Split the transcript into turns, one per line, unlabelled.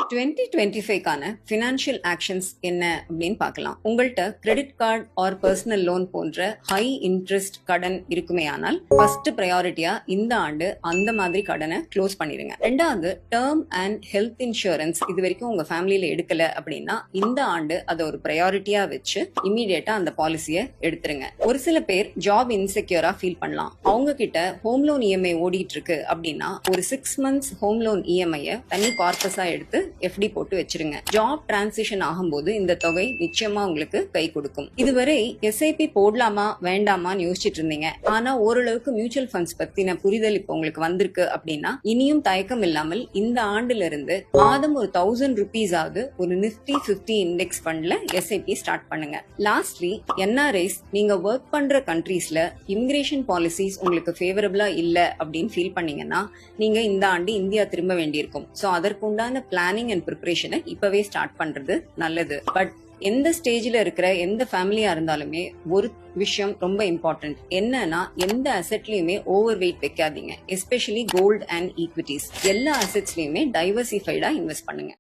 2025க்கான financial actions என்ன அப்படின்னு பார்க்கலாம். உங்கள்கிட்ட credit card or personal loan போன்ற ஹை இன்ட்ரெஸ்ட் கடன் இருக்குமே ஆனால் ஃபர்ஸ்ட் ப்ரையாரிட்டியா இந்த ஆண்டு அந்த மாதிரி கடனை க்ளோஸ் பண்ணிடுங்க. ரெண்டாவது, டேர்ம் அண்ட் ஹெல்த் இன்சூரன்ஸ் இது வரைக்கும் உங்க ஃபேமிலியில எடுக்கல அப்படின்னா இந்த ஆண்டு அதை ஒரு ப்ரையாரிட்டியா வச்சு இமீடியட்டா அந்த பாலிசியை எடுத்துருங்க. ஒரு சில பேர் ஜாப் இன்செக்யூரா ஃபீல் பண்ணலாம். அவங்க கிட்ட ஹோம் லோன் இஎம்ஐ ஓடிட்டு இருக்கு அப்படின்னா ஒரு 6 months ஹோம் லோன் இஎம்ஐ தனி கார்பஸா எடுத்து எஃப்டி போட்டு வச்சிருங்க. ஜாப் டிரான்சிஷன் ஆகும்போது இந்த தொகை நிச்சயமா உங்களுக்கு கை கொடுக்கும். இதுவரை எஸ்ஐபி போடலாமா வேண்டாமான்னு யோசிச்சுட்டு இருந்தீங்க. ஆனா ஓரளவுக்கு மியூச்சுவல் ஃபண்ட்ஸ் பத்தின புரிதல் இப்போ உங்களுக்கு வந்திருக்கு அப்படின்னா இனியும் தயக்கம் இல்லாமல் இந்த ஆண்டுல இருந்து மாதம் ஒரு 1000 rupees ஆகுது ஒரு நிஃப்டி 50 இண்டெக்ஸ் ஃபண்ட்ல எஸ்ஐபி ஸ்டார்ட் பண்ணுங்க. லாஸ்ட்லி, என்ஆர்ஐஸ் நீங்க ஒர்க் பண்ற கண்ட்ரீஸ்ல இமிகிரேஷன் பாலிசிஸ் உங்களுக்கு ஃபேவரபிளா இல்ல அப்படின்னு ஃபீல் பண்ணீங்கன்னா நீங்க இந்த ஆண்டு இந்தியா திரும்ப வேண்டியிருக்கும். சோ அதற்குண்டான பிளானிங் அண்ட் ப்ரிப்பரேஷனை இப்பவே ஸ்டார்ட் பண்றது நல்லது. பட் எந்த ஸ்டேஜ்ல இருக்கிற எந்த ஃபேமிலியா இருந்தாலுமே ஒரு விஷயம் ரொம்ப இம்பார்ட்டன்ட் என்னன்னா எந்த அசெட்லயுமே ஓவர் வெயிட் வைக்காதீங்க. எஸ்பெஷலி கோல்ட் அண்ட் ஈக்விட்டிஸ் எல்லா அசெட்ஸ்லயுமே டைவர்சிஃபைடா இன்வெஸ்ட் பண்ணுங்க.